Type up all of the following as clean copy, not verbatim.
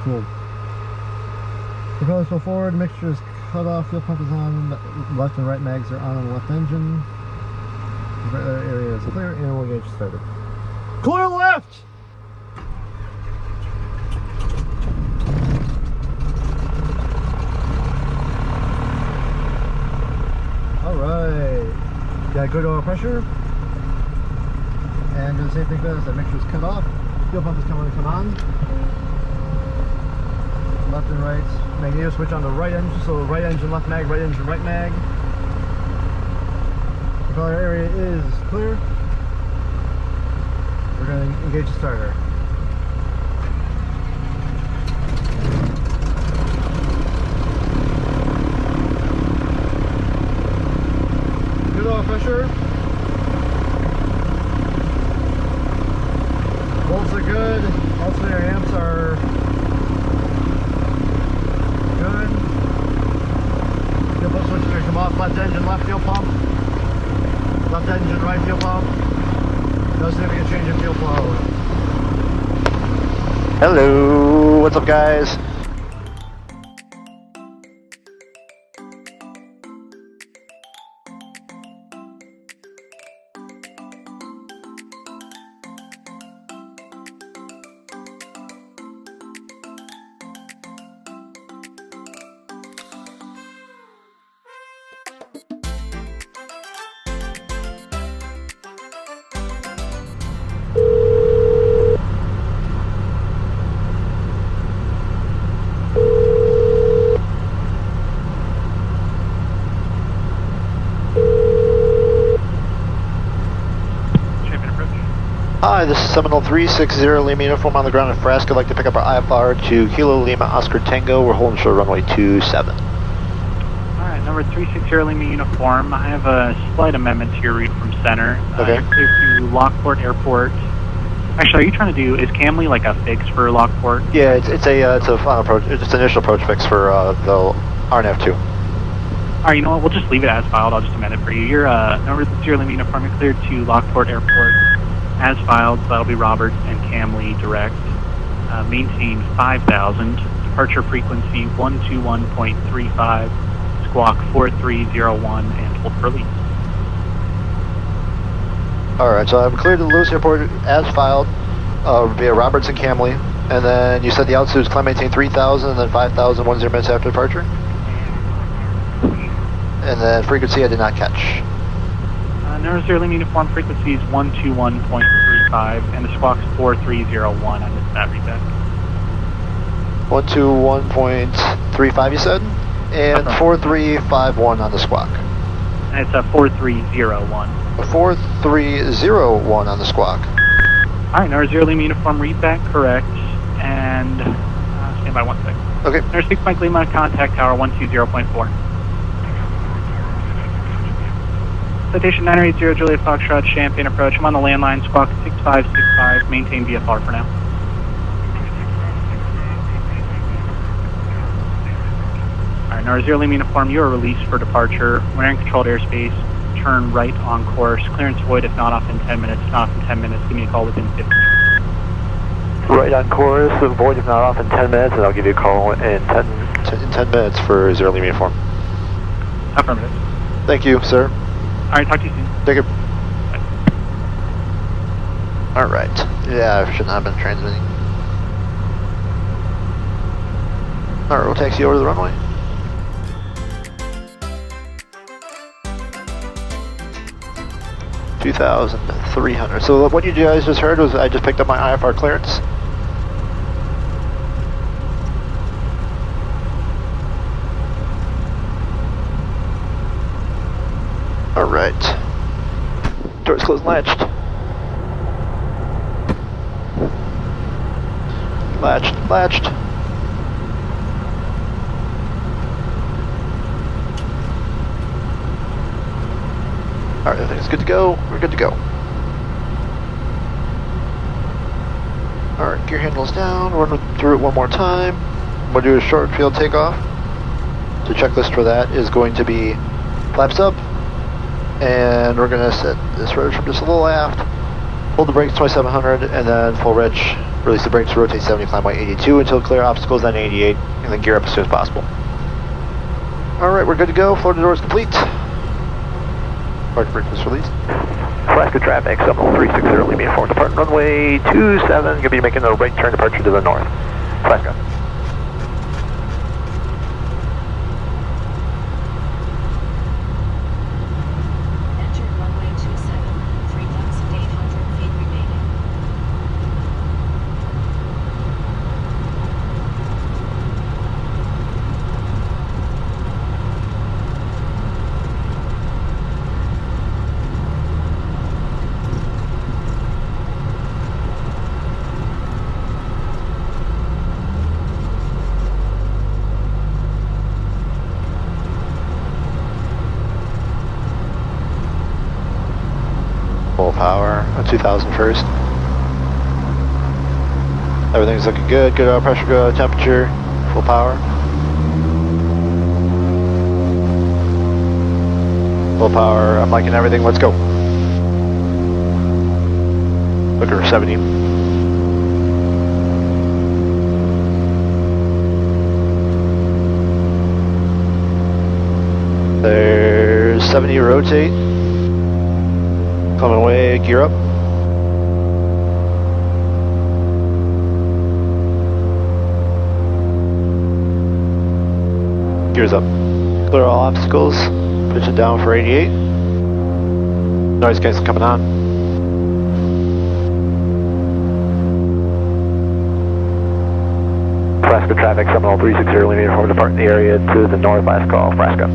Cool. Propellers full forward, mixture is cut off, fuel pump is on, left and right mags are on the left engine. The area is clear, and we'll gauge started. Clear left! Alright. Got good oil pressure. And do the same thing for this. That mixture is cut off. Fuel pump is coming to come on. Left and right. Magneto switch on the right engine. So right engine, left mag, right engine, right mag. Propeller area is clear. We're going to engage the starter. Good oil pressure. Volts are good. Alternator amps are good. Fuel pump switch is going to come off. Left engine, left fuel pump. Left engine, right fuel pump. No significant change in fuel flow. Hello, what's up guys? Hi, this is Seminole 360 Lima uniform on the ground in Frasca. I'd like to pick up our IFR to Kilo Lima Oscar Tango. We're holding short runway 27. Alright, number 360 Lima uniform. I have a slight amendment to your route from center. Okay. You're clear to Lockport Airport. Actually, are you trying to do, is Camley like a fix for Lockport? Yeah, it's a final approach, it's an initial approach fix for the RNF2. Alright, you know what, we'll just leave it as filed. I'll just amend it for you. You're number 360 Lima uniform. You're cleared to Lockport Airport. As filed, so that'll be Roberts and Camley direct. Maintain 5,000. Departure frequency 121.35. Squawk 4301 and hold for release. Alright, so I'm cleared to Lewis Airport as filed via Roberts and Camley. And then you said the altitude is climb maintain 3,000 and then 5,000 10 minutes after departure? And then frequency I did not catch. Number 0 Lima uniform frequency is 121.35 and the squawk's 4301. I missed that readback. 121.35 you said? And 4351 on the squawk. And it's a 4301. 4301 on the squawk. Alright, number 0 Lima uniform readback, correct. And stand by 1 second. Okay. Number 6 Mike Lima, contact tower 120.4. Citation 980 Juliet Foxtrot, Champaign approach. I'm on the landline, squawk 6565, maintain VFR for now. Alright, number 0 Lima uniform, you are released for departure. When you're in controlled airspace, turn right on course. Clearance void if not off in 10 minutes. Not off in 10 minutes, give me a call within 50 minutes. Right on course, void if not off in 10 minutes, and I'll give you a call in 10 minutes for 0 Lima uniform. Affirmative. Thank you, sir. Alright, talk to you soon. Take it. Alright. Yeah, I should not have been transmitting. Alright, we'll taxi over to the runway. $2,300. So what you guys just heard was I just picked up my IFR clearance. Alright. Doors closed and latched. Latched. Alright, everything's good to go. We're good to go. Alright, gear handles down. Run through it one more time. We'll do a short field takeoff. The checklist for that is going to be flaps up. And we're going to set this rudder from just a little aft, hold the brakes 2700, and then full reg Release the brakes, rotate 70, climb by 82 until clear obstacles on 88, and then gear up as soon as possible. Alright, we're good to go. Floater door is complete. Parking brake is released. Frasca traffic, Seminole 360, leave me informed. Depart runway 27, going to be making a right turn departure to the north. Frasca. Entered runway 27, 3,800 feet remaining. Full power, 2000 first. Everything's looking good, good oil pressure, good oil temperature, full power. Full power, I'm liking everything, let's go. Looking for 70. There's 70 rotate. Coming away, gear up. Gears up. Clear all obstacles. Pitch it down for 88. Noise cancel coming on. Frasca traffic, Seminole 360, leave me informed. Depart in the area to the north, last call, Frasca.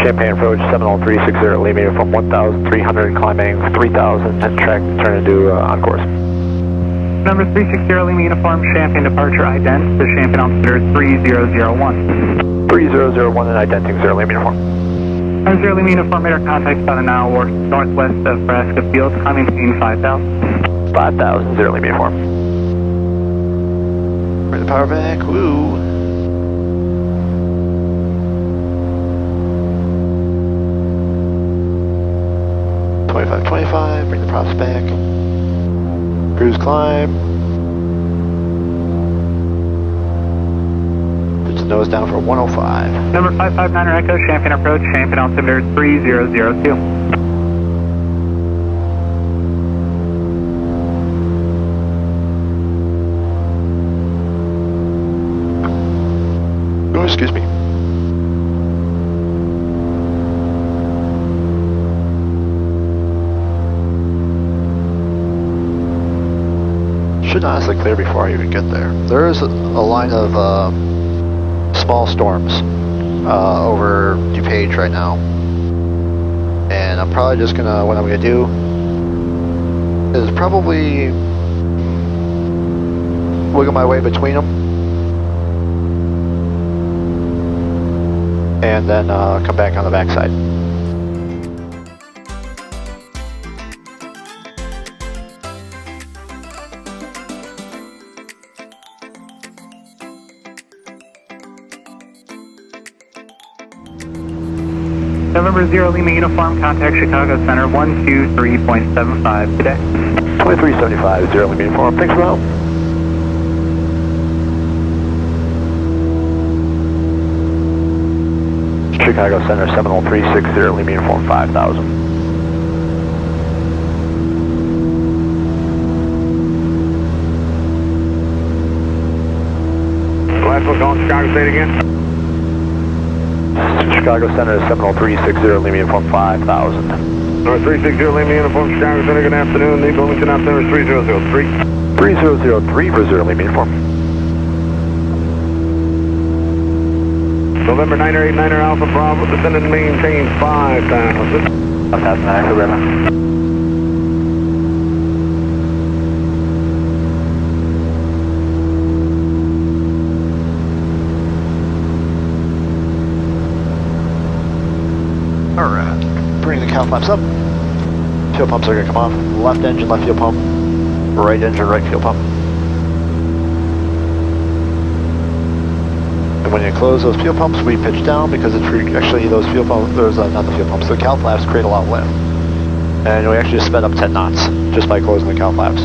Champagne approach, Seminole 360, leave me from 1,300, climbing 3,000, and track turn into on course. Number 360, Lima Uniform, Champagne departure ident to Champagne altimeter 3001. 3001 and identing 0 Lima Uniform. 0 Lima Uniform, radar contact about an hour northwest of Frasca Field, climbing between 5,000. 5,000, 0 Lima Uniform. Bring the power back, woo. .25, bring the props back. Cruise climb. Pitch the nose down for 105. Number 559 Echo, Champagne approach, Champagne altimeter 3002. Oh, excuse me. Should honestly clear before I even get there. There is a line of small storms over DuPage right now, and I'm probably just gonna, what I'm gonna do is probably wiggle my way between them, and then come back on the backside. November 0 Lima Uniform, contact Chicago Center 123.75 today. 2375, 0 Lima Uniform, thanks for the help. Chicago Center, Seminole 360, Lima Uniform 5,000. Last one calling Chicago, say it again. Chicago Center, Seminole 360, Lima Uniform 5,000. Number 360, Lima Uniform, Chicago Center, good afternoon. The Bloomington altimeter is 3003. 3003 for 0 Lima Uniform. November 989er Alpha Bravo, descending and maintain 5,000. 5,000, Alpha Bravo. Alright, bring the cow flaps up. Fuel pumps are going to come off. Left engine, left fuel pump. Right engine, right fuel pump. And when you close those fuel pumps, we pitch down because it's actually those fuel pumps, not the fuel pumps, the cow flaps create a lot of lift. And we actually just sped up 10 knots just by closing the count flaps.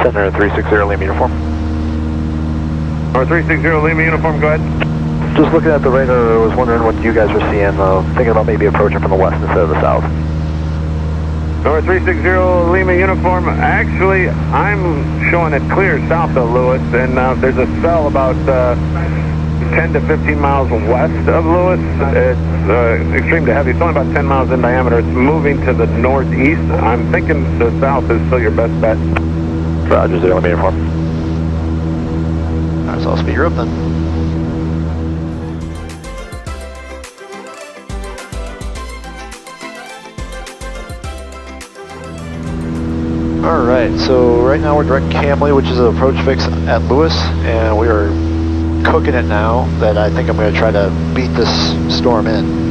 Center 360 Lima uniform. Or 360 Lima uniform, go ahead. Just looking at the radar, I was wondering what you guys were seeing, thinking about maybe approaching from the west instead of the south. Or 360 Lima uniform, actually I'm showing it clear south of Lewis, and there's a cell about 10 to 15 miles west of Lewis. It's extreme to heavy, it's only about 10 miles in diameter. It's moving to the northeast. I'm thinking the south is still your best bet. Roger, 0 Lima uniform. Alright, so I'll speed her up then. Alright, so right now we're direct Camley, which is an approach fix at Lewis, and we are cooking it now that I think I'm going to try to beat this storm in.